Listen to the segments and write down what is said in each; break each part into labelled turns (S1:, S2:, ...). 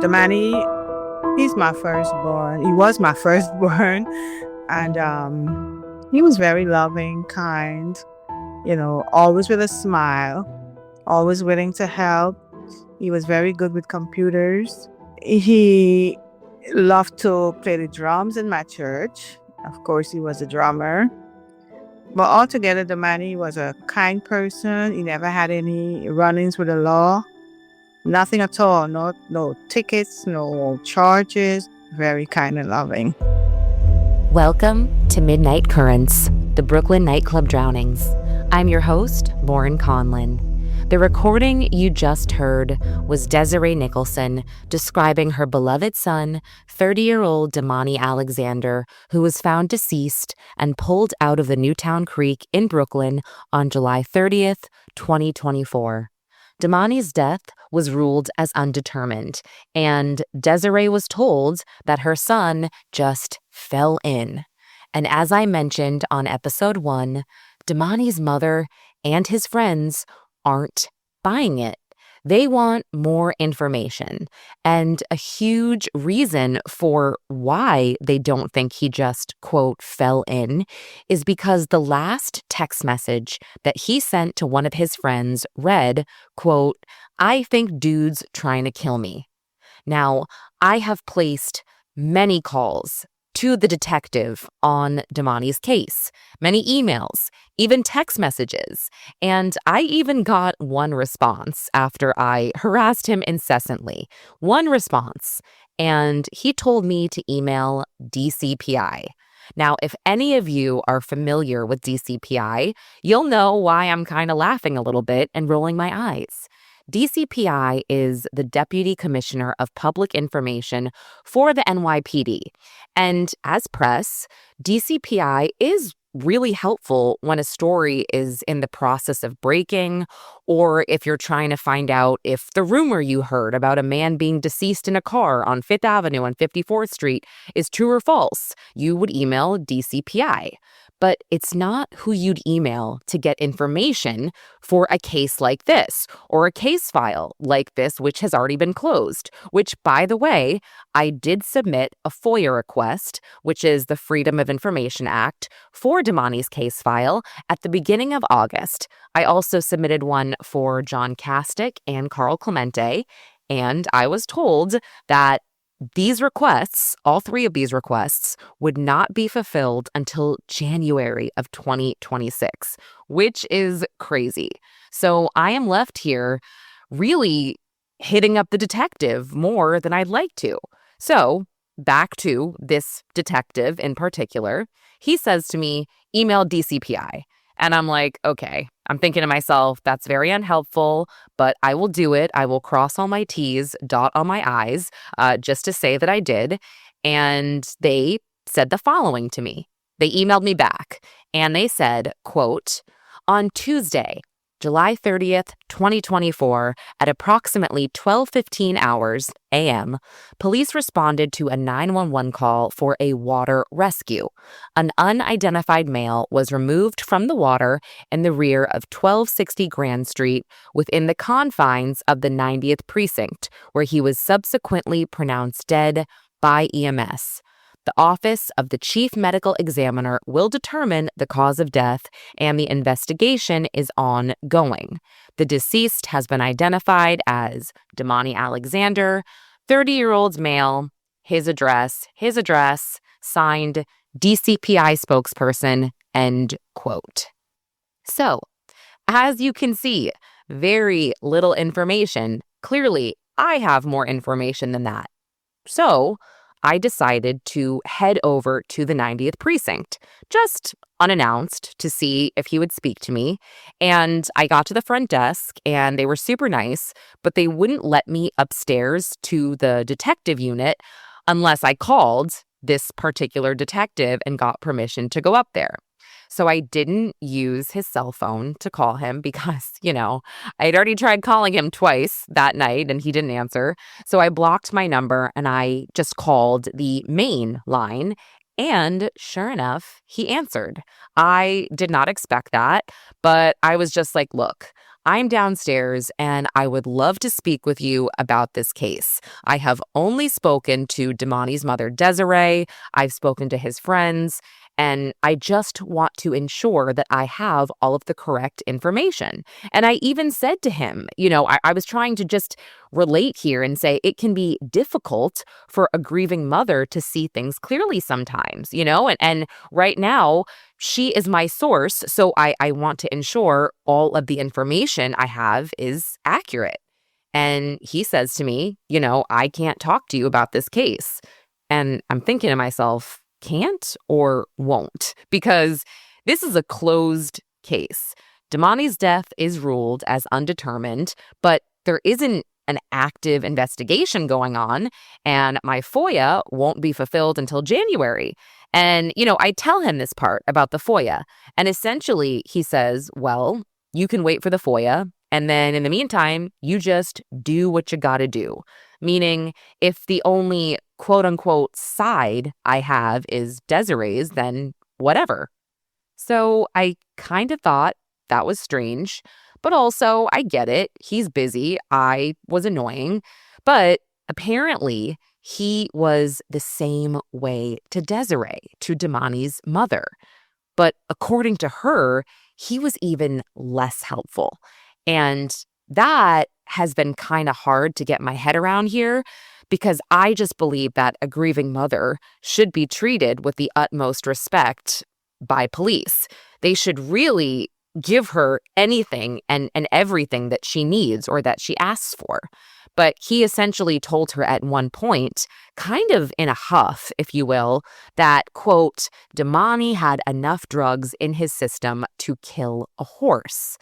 S1: Damani, he's my firstborn. He was my firstborn. And he was very loving, kind, always with a smile, always willing to help. He was very good with computers. He loved to play the drums in my church. Of course, he was a drummer. But altogether, Damani was a kind person. He never had any run-ins with the law. Nothing at all. No tickets, no charges. Very kind and loving.
S2: Welcome to Midnight Currents, the Brooklyn Nightclub Drownings. I'm your host, Lauren Conlin. The recording you just heard was Desiree Nicholson describing her beloved son, 30-year-old Damani Alexander, who was found deceased and pulled out of the Newtown Creek in Brooklyn on July 30th, 2024. Damani's death was ruled as undetermined, and Desiree was told that her son just fell in. And as I mentioned on episode 1, Damani's mother and his friends aren't buying it. They want more information. And a huge reason for why they don't think he just, quote, fell in is because the last text message that he sent to one of his friends read, quote, "I think dude's trying to kill me." Now, I have placed many calls to the detective on Damani's case, many emails, even text messages, and I even got one response after I harassed him incessantly. One response, and he told me to email DCPI. Now, if any of you are familiar with DCPI, you'll know why I'm kind of laughing a little bit and rolling my eyes. DCPI is the Deputy Commissioner of Public Information for the NYPD. And as press, DCPI is really helpful when a story is in the process of breaking, or if you're trying to find out if the rumor you heard about a man being deceased in a car on 5th Avenue and 54th Street is true or false. You would email DCPI. But it's not who you'd email to get information for a case like this, or a case file like this, which has already been closed, which, by the way, I did submit a FOIA request, which is the Freedom of Information Act, for Damani's case file at the beginning of August. I also submitted one for John Castick and Carl Clemente, and I was told that these requests, all three of these requests, would not be fulfilled until January of 2026, which is crazy. So I am left here really hitting up the detective more than I'd like to. So back to this detective in particular, he says to me, email DCPI. And I'm like, okay, I'm thinking to myself, that's very unhelpful, but I will do it. I will cross all my T's, dot all my I's, just to say that I did. And they said the following to me. They emailed me back and they said, quote, "On Tuesday, July 30th, 2024, at approximately 12:15 hours a.m., police responded to a 911 call for a water rescue. An unidentified male was removed from the water in the rear of 1260 Grand Street within the confines of the 90th Precinct, where he was subsequently pronounced dead by EMS. The Office of the Chief Medical Examiner will determine the cause of death, and the investigation is ongoing. The deceased has been identified as Damani Alexander, 30-year-old male, his address, signed DCPI spokesperson," end quote. So, as you can see, very little information. Clearly, I have more information than that. So, I decided to head over to the 90th Precinct, just unannounced, to see if he would speak to me. And I got to the front desk and they were super nice, but they wouldn't let me upstairs to the detective unit unless I called this particular detective and got permission to go up there. So I didn't use his cell phone to call him because, I had already tried calling him twice that night and he didn't answer. So I blocked my number and I just called the main line. And sure enough, he answered. I did not expect that, but I was just like, look, I'm downstairs and I would love to speak with you about this case. I have only spoken to Damani's mother, Desiree. I've spoken to his friends, and I just want to ensure that I have all of the correct information. And I even said to him, I was trying to just relate here and say it can be difficult for a grieving mother to see things clearly sometimes, and right now, she is my source, so I want to ensure all of the information I have is accurate. And he says to me, I can't talk to you about this case. And I'm thinking to myself, can't or won't? Because this is a closed case. Damani's death is ruled as undetermined, but there isn't an active investigation going on, and my FOIA won't be fulfilled until January. And, I tell him this part about the FOIA, and essentially he says, well, you can wait for the FOIA, and then in the meantime, you just do what you gotta do. Meaning, if the only quote unquote side I have is Desiree's, then whatever. So I kind of thought that was strange, but also I get it. He's busy. I was annoying, but apparently he was the same way to Desiree, to Damani's mother. But according to her, he was even less helpful. And that has been kind of hard to get my head around here, because I just believe that a grieving mother should be treated with the utmost respect by police. They should really give her anything and everything that she needs or that she asks for. But he essentially told her at one point, kind of in a huff, if you will, that, quote, Damani had enough drugs in his system to kill a horse.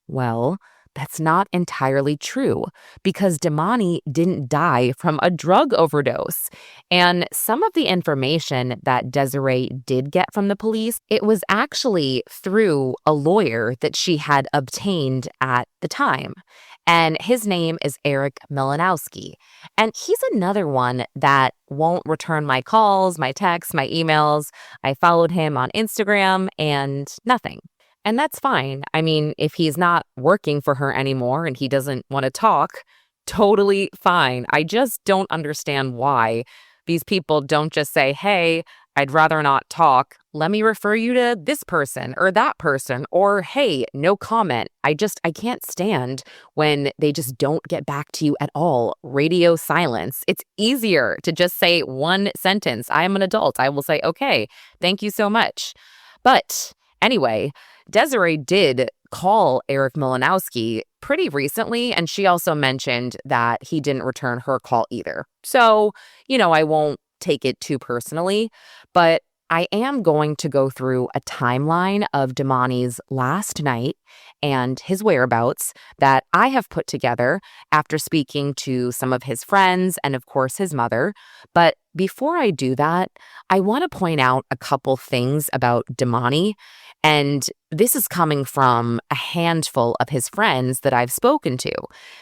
S2: Well, that's not entirely true, because Damani didn't die from a drug overdose. And some of the information that Desiree did get from the police, it was actually through a lawyer that she had obtained at the time. And his name is Eric Milanowski. And he's another one that won't return my calls, my texts, my emails. I followed him on Instagram and nothing. And that's fine. I mean, if he's not working for her anymore and he doesn't want to talk, totally fine. I just don't understand why these people don't just say, hey, I'd rather not talk. Let me refer you to this person or that person, or hey, no comment. I can't stand when they just don't get back to you at all. Radio silence. It's easier to just say one sentence. I am an adult. I will say, okay, thank you so much. But anyway, Desiree did call Eric Milanowski pretty recently, and she also mentioned that he didn't return her call either. So, I won't take it too personally, but I am going to go through a timeline of Damani's last night and his whereabouts that I have put together after speaking to some of his friends and, of course, his mother. But before I do that, I want to point out a couple things about Damani. And this is coming from a handful of his friends that I've spoken to.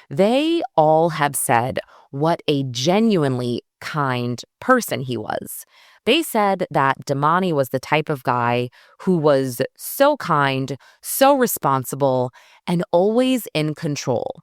S2: They all have said what a genuinely kind person he was. They said that Damani was the type of guy who was so kind, so responsible, and always in control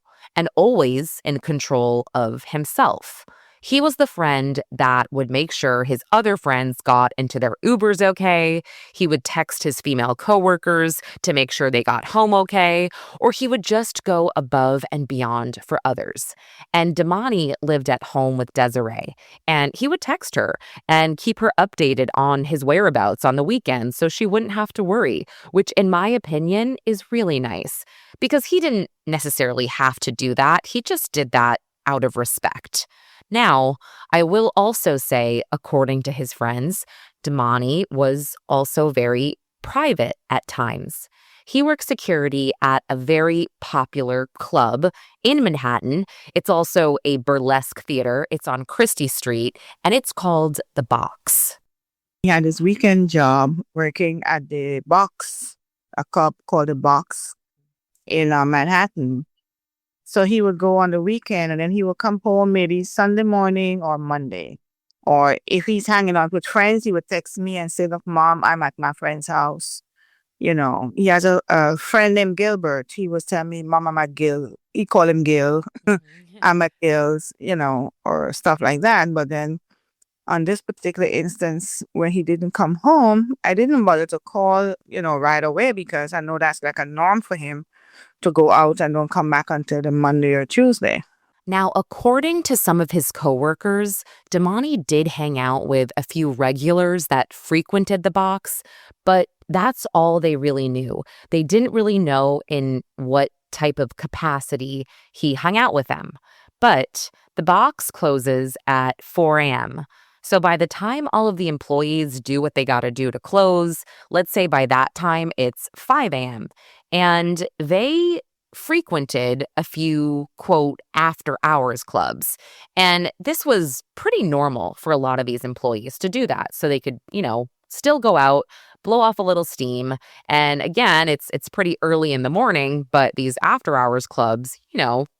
S2: of himself. He was the friend that would make sure his other friends got into their Ubers okay. He would text his female coworkers to make sure they got home okay, or he would just go above and beyond for others. And Damani lived at home with Desiree, and he would text her and keep her updated on his whereabouts on the weekends so she wouldn't have to worry, which in my opinion is really nice, because he didn't necessarily have to do that. He just did that out of respect. Now, I will also say, according to his friends, Damani was also very private at times. He works security at a very popular club in Manhattan. It's also a burlesque theater. It's on Christie Street, and it's called The Box.
S1: He had his weekend job working at the Box, a club called The Box in Manhattan. So he would go on the weekend and then he would come home maybe Sunday morning or Monday. Or if he's hanging out with friends, he would text me and say, look, Mom, I'm at my friend's house. He has a friend named Gilbert. He was telling me, Mama McGill. He called him Gil. I'm McGill's, or stuff like that. But then on this particular instance, when he didn't come home, I didn't bother to call, right away because I know that's like a norm for him to go out and don't come back until the Monday or Tuesday.
S2: Now, according to some of his coworkers, Damani did hang out with a few regulars that frequented the box, but that's all they really knew. They didn't really know in what type of capacity he hung out with them. But the box closes at 4 a.m. So by the time all of the employees do what they got to do to close, let's say by that time it's 5 a.m. And they frequented a few, quote, after hours clubs. And this was pretty normal for a lot of these employees to do that. So they could, still go out, blow off a little steam. And again, it's pretty early in the morning, but these after hours clubs,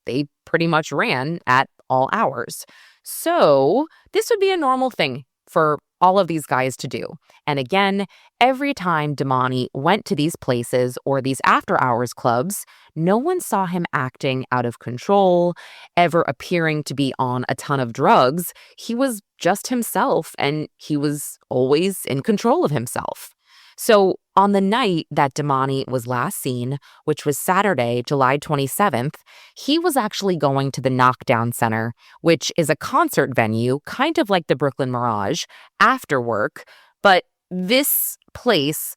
S2: they pretty much ran at all hours. So this would be a normal thing for all of these guys to do. And again, every time Damani went to these places or these after hours clubs, no one saw him acting out of control, ever appearing to be on a ton of drugs. He was just himself, and he was always in control of himself. So on the night that Damani was last seen, which was Saturday, July 27th, he was actually going to the Knockdown Center, which is a concert venue, kind of like the Brooklyn Mirage, after work. But this place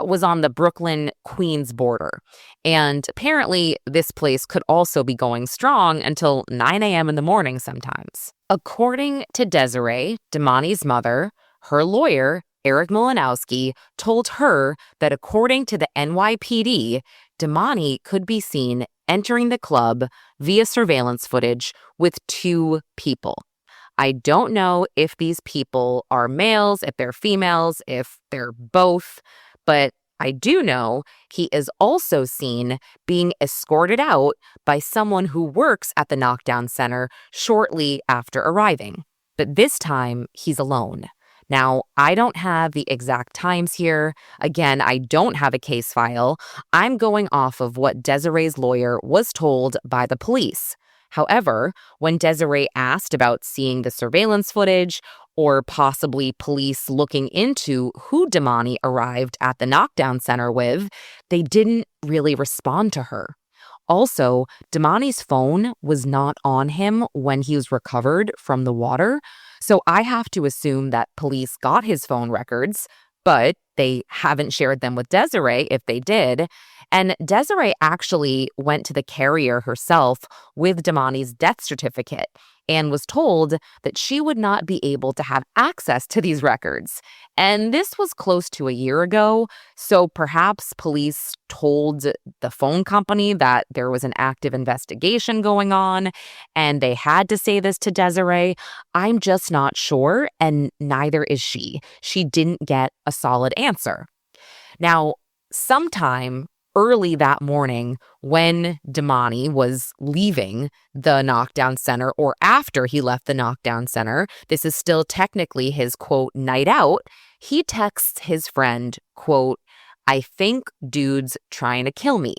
S2: was on the Brooklyn-Queens border. And apparently, this place could also be going strong until 9 a.m. in the morning sometimes. According to Desiree, Damani's mother, her lawyer, Eric Malinowski, told her that according to the NYPD, Damani could be seen entering the club via surveillance footage with 2 people. I don't know if these people are males, if they're females, if they're both, but I do know he is also seen being escorted out by someone who works at the Knockdown Center shortly after arriving. But this time, he's alone. Now, I don't have the exact times here. Again, I don't have a case file. I'm going off of what Desiree's lawyer was told by the police. However, when Desiree asked about seeing the surveillance footage or possibly police looking into who Damani arrived at the Knockdown Center with, they didn't really respond to her. Also, Damani's phone was not on him when he was recovered from the water, so I have to assume that police got his phone records, but they haven't shared them with Desiree if they did. And Desiree actually went to the carrier herself with Damani's death certificate and was told that she would not be able to have access to these records. And this was close to a year ago, so perhaps police told the phone company that there was an active investigation going on, and they had to say this to Desiree. I'm just not sure, and neither is she. She didn't get a solid answer. Now, sometime early that morning when Damani was leaving the Knockdown Center, or after he left the Knockdown Center, this is still technically his, quote, night out, he texts his friend, quote, "I think dude's trying to kill me."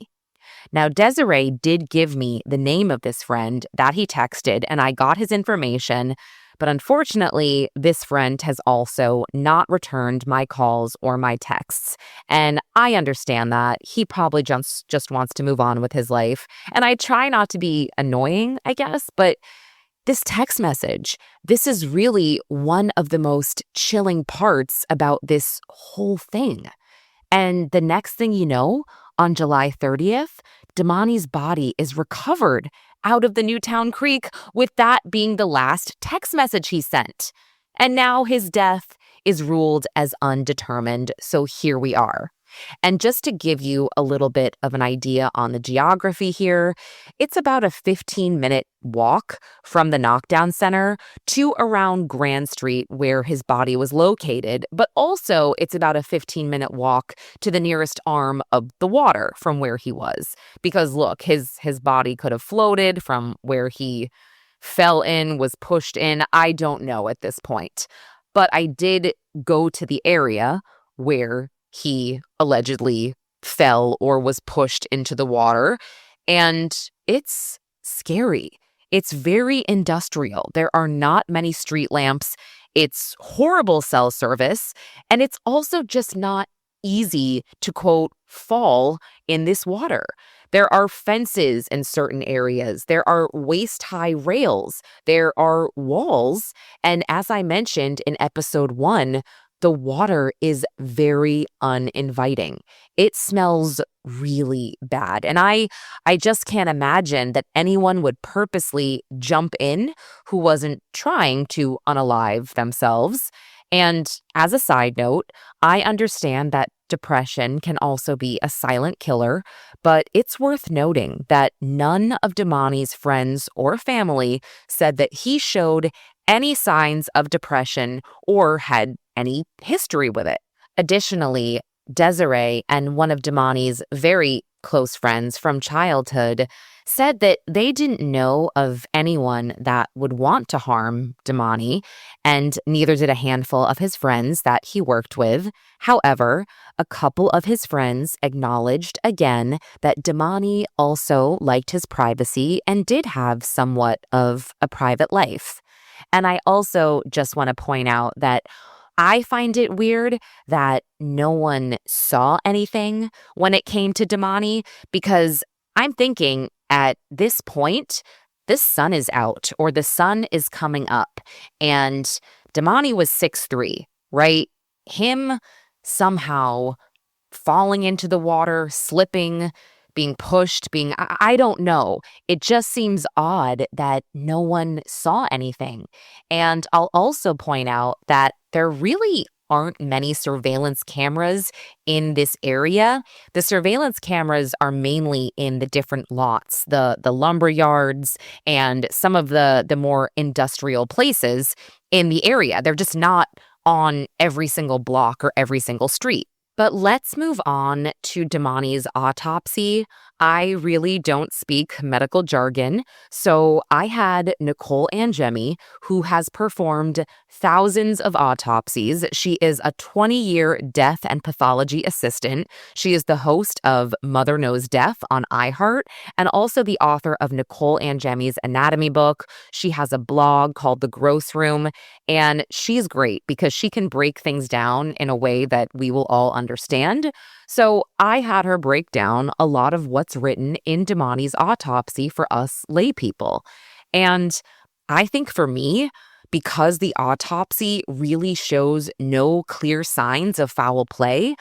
S2: Now, Desiree did give me the name of this friend that he texted, and I got his information. But unfortunately, this friend has also not returned my calls or my texts. And I understand that. He probably just wants to move on with his life. And I try not to be annoying, I guess, but this text message, this is really one of the most chilling parts about this whole thing. And the next thing you know, on July 30th, Damani's body is recovered out of the Newtown Creek, with that being the last text message he sent. And now his death is ruled as undetermined, so here we are. And just to give you a little bit of an idea on the geography here, it's about a 15-minute walk from the Knockdown Center to around Grand Street where his body was located, but also it's about a 15-minute walk to the nearest arm of the water from where he was. Because look, his body could have floated from where he fell in, was pushed in. I don't know at this point. But I did go to the area where he allegedly fell or was pushed into the water. And it's scary. It's very industrial. There are not many street lamps. It's horrible cell service. And it's also just not easy to, quote, fall in this water. There are fences in certain areas. There are waist-high rails. There are walls. And as I mentioned in episode 1, the water is very uninviting. It smells really bad. And I just can't imagine that anyone would purposely jump in who wasn't trying to unalive themselves. And as a side note, I understand that depression can also be a silent killer, but it's worth noting that none of Damani's friends or family said that he showed any signs of depression or had any history with it. Additionally, Desiree and one of Damani's very close friends from childhood said that they didn't know of anyone that would want to harm Damani, and neither did a handful of his friends that he worked with. However, a couple of his friends acknowledged again that Damani also liked his privacy and did have somewhat of a private life. And I also just want to point out that I find it weird that no one saw anything when it came to Damani, because I'm thinking at this point, the sun is out or the sun is coming up, and Damani was 6'3", right? Him somehow falling into the water, slipping, being pushed, I don't know. It just seems odd that no one saw anything. And I'll also point out that there really aren't many surveillance cameras in this area. The surveillance cameras are mainly in the different lots, the lumber yards, and some of the more industrial places in the area. They're just not on every single block or every single street. But let's move on to Damani's autopsy. I really don't speak medical jargon, so I had Nicole Angemi, who has performed thousands of autopsies. She is a 20-year death and pathology assistant. She is the host of Mother Knows Death on iHeart and also the author of Nicole Angemi's anatomy book. She has a blog called The Gross Room, and she's great because she can break things down in a way that we will all understand. So I had her break down a lot of what's written in Damani's autopsy for us lay people. And I think for me, because the autopsy really shows no clear signs of foul play,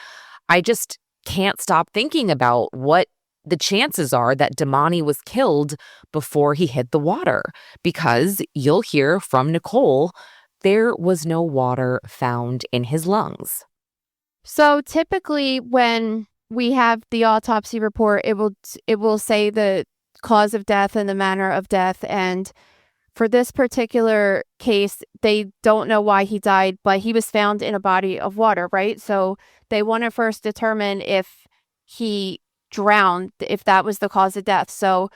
S2: I just can't stop thinking about what the chances are that Damani was killed before he hit the water. Because you'll hear from Nicole, there was no water found in his lungs.
S3: So typically when we have the autopsy report, it will say the cause of death and the manner of death. And for this particular case, they don't know why he died, but he was found in a body of water, right? So they want to first determine if he drowned, if that was the cause of death. So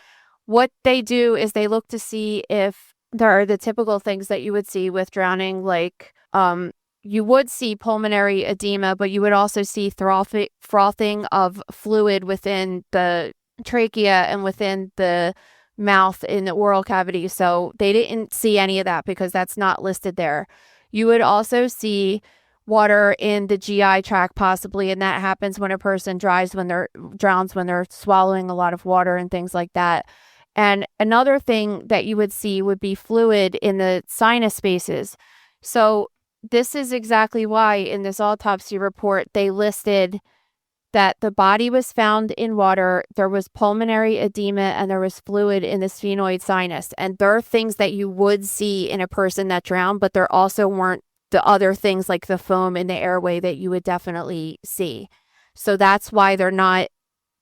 S3: what they do is they look to see if there are the typical things that you would see with drowning, like you would see pulmonary edema, but you would also see frothing of fluid within the trachea and within the mouth in the oral cavity. So they didn't see any of that because that's not listed there. You would also see water in the GI tract possibly, and that happens when a person drowns when they're swallowing a lot of water and things like that. And another thing that you would see would be fluid in the sinus spaces. So this is exactly why in this autopsy report, they listed that the body was found in water, there was pulmonary edema, and there was fluid in the sphenoid sinus. And there are things that you would see in a person that drowned, but there also weren't the other things like the foam in the airway that you would definitely see. So that's why they're not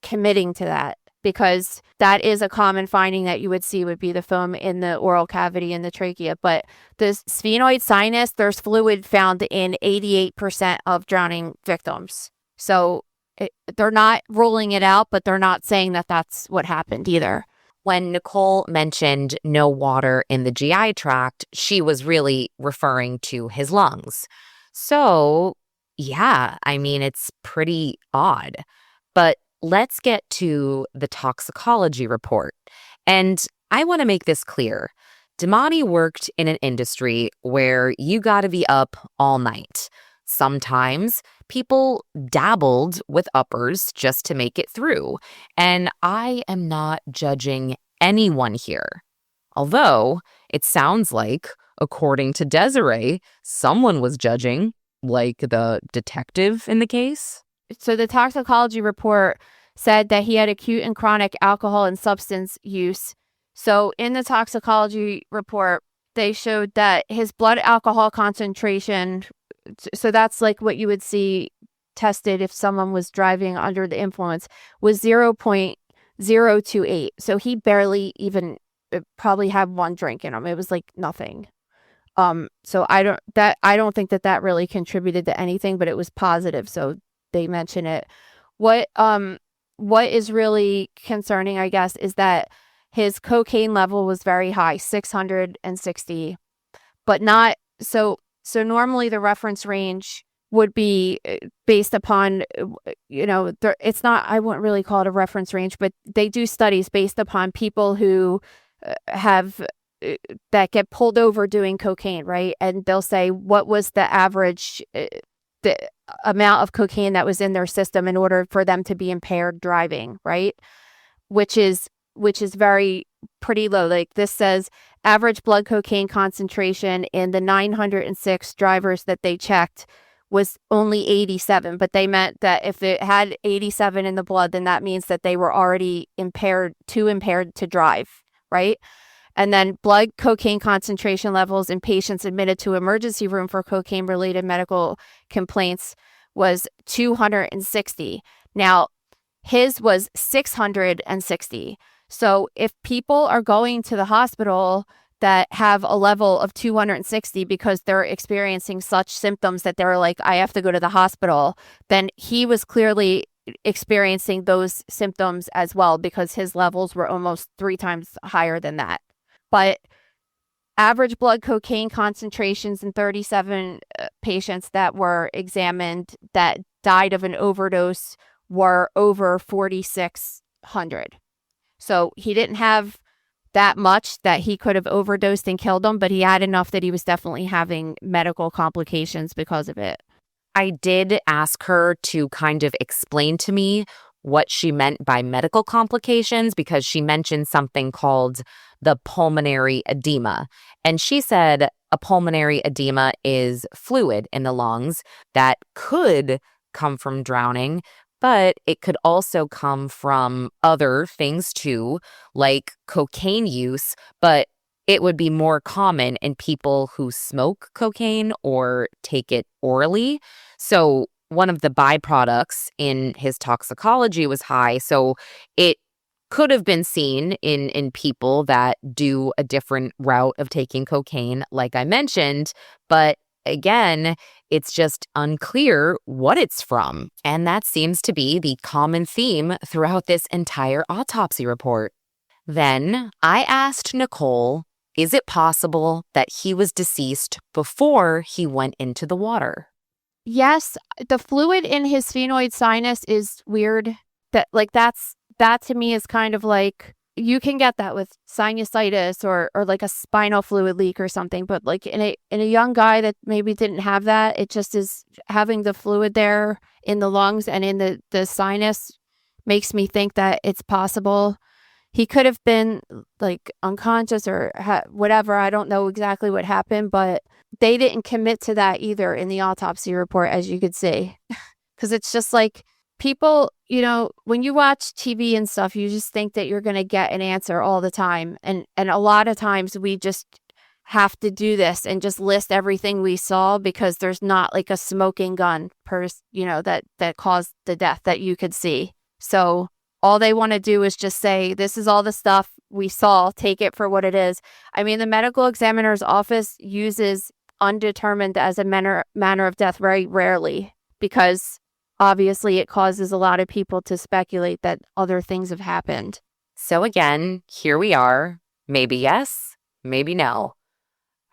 S3: committing to that, because that is a common finding that you would see would be the foam in the oral cavity and the trachea. But the sphenoid sinus, there's fluid found in 88% of drowning victims. So they're not ruling it out, but they're not saying that that's what happened either.
S2: When Nicole mentioned no water in the GI tract, she was really referring to his lungs. So, yeah, I mean, it's pretty odd. But let's get to the toxicology report. And I want to make this clear. Damani worked in an industry where you got to be up all night. Sometimes people dabbled with uppers just to make it through. And I am not judging anyone here. Although it sounds like, according to Desiree, someone was judging, like the detective in the case.
S3: So the toxicology report said that he had acute and chronic alcohol and substance use. So in the toxicology report, they showed that his blood alcohol concentration, so that's like what you would see tested if someone was driving under the influence, was 0.028. So he barely even probably had one drink in him. It was like nothing. So I don't think that really contributed to anything, but it was positive. So they mention it. What is really concerning, I guess, is that his cocaine level was very high, 660, but not so normally the reference range would be based upon, it's not, I wouldn't really call it a reference range, but they do studies based upon people who that get pulled over doing cocaine, right? And they'll say, what was the average, the amount of cocaine that was in their system in order for them to be impaired driving, right? Which is very pretty low. Like this says average blood cocaine concentration in the 906 drivers that they checked was only 87, but they meant that if it had 87 in the blood, then that means that they were already impaired to drive, right? And then blood cocaine concentration levels in patients admitted to emergency room for cocaine-related medical complaints was 260. Now, his was 660. So if people are going to the hospital that have a level of 260 because they're experiencing such symptoms that they're like, I have to go to the hospital, then he was clearly experiencing those symptoms as well because his levels were almost 3 times higher than that. But average blood cocaine concentrations in 37 patients that were examined that died of an overdose were over 4,600. So he didn't have that much that he could have overdosed and killed them, but he had enough that he was definitely having medical complications because of it.
S2: I did ask her to kind of explain to me what she meant by medical complications because she mentioned something called the pulmonary edema. And she said a pulmonary edema is fluid in the lungs that could come from drowning, but it could also come from other things too, like cocaine use, but it would be more common in people who smoke cocaine or take it orally. So one of the byproducts in his toxicology was high, so it could have been seen in people that do a different route of taking cocaine, like I mentioned, but again, it's just unclear what it's from. And that seems to be the common theme throughout this entire autopsy report. Then I asked Nicole, is it possible that he was deceased before he went into the water?
S3: Yes, the fluid in his sphenoid sinus is weird. That to me is kind of like, you can get that with sinusitis or like a spinal fluid leak or something, but like in a young guy that maybe didn't have that, it just is having the fluid there in the lungs and in the sinus makes me think that it's possible. He could have been like unconscious or whatever. I don't know exactly what happened, but they didn't commit to that either in the autopsy report, as you could see. Because it's just like people, when you watch TV and stuff, you just think that you're going to get an answer all the time. And a lot of times we just have to do this and just list everything we saw because there's not like a smoking gun that caused the death that you could see. So all they want to do is just say, this is all the stuff we saw, take it for what it is. I mean, the medical examiner's office uses undetermined as a manner of death very rarely because obviously it causes a lot of people to speculate that other things have happened.
S2: So again, here we are. Maybe yes, maybe no.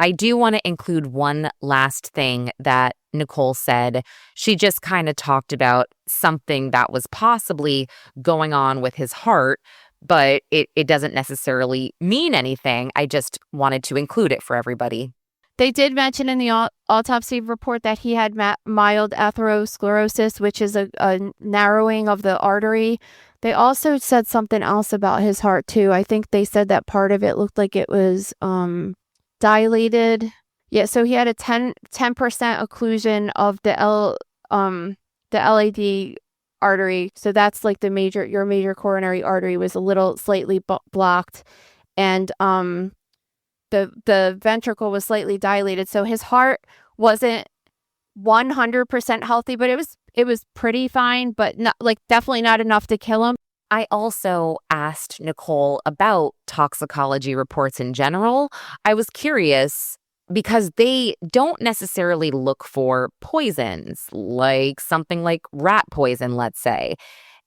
S2: I do want to include one last thing that Nicole said. She just kind of talked about something that was possibly going on with his heart, but it doesn't necessarily mean anything. I just wanted to include it for everybody.
S3: They did mention in the autopsy report that he had mild atherosclerosis, which is a narrowing of the artery. They also said something else about his heart, too. I think they said that part of it looked like it was dilated. Yeah, so he had a 10% occlusion of the LAD artery. So that's like your major coronary artery was a little slightly blocked, and the ventricle was slightly dilated. So his heart wasn't 100% healthy, but it was pretty fine, but not like definitely not enough to kill him.
S2: I also asked Nicole about toxicology reports in general. I was curious because they don't necessarily look for poisons, like something like rat poison, let's say.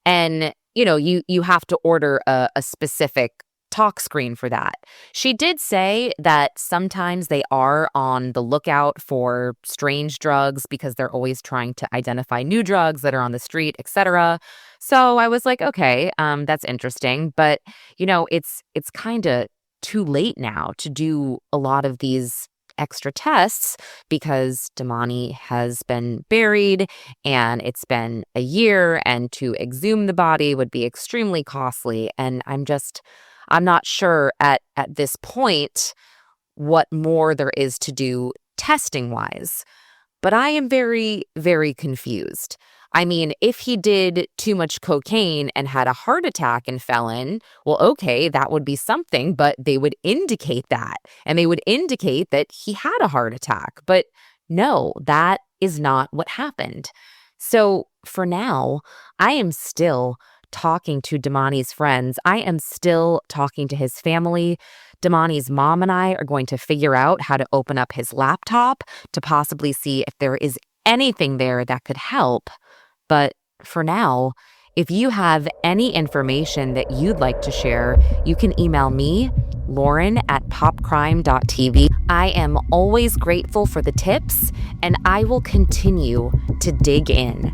S2: And, you have to order a specific tox screen for that. She did say that sometimes they are on the lookout for strange drugs because they're always trying to identify new drugs that are on the street, etc. So I was like, okay, that's interesting. But, it's kind of too late now to do a lot of these extra tests because Damani has been buried and it's been a year, and to exhume the body would be extremely costly. And I'm not sure at this point what more there is to do testing wise, but I am very, very confused. I mean, if he did too much cocaine and had a heart attack and fell in, well, okay, that would be something, but they would indicate that, and they would indicate that he had a heart attack. But no, that is not what happened. So for now, I am still talking to Damani's friends. I am still talking to his family. Damani's mom and I are going to figure out how to open up his laptop to possibly see if there is anything there that could help. But for now, if you have any information that you'd like to share, you can email me, lauren@popcrime.tv. I am always grateful for the tips, and I will continue to dig in.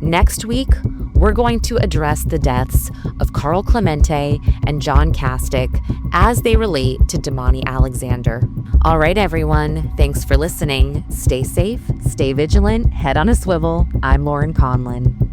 S2: Next week, we're going to address the deaths of Carl Clemente and John Castick as they relate to Damani Alexander. All right, everyone. Thanks for listening. Stay safe, stay vigilant, head on a swivel. I'm Lauren Conlin.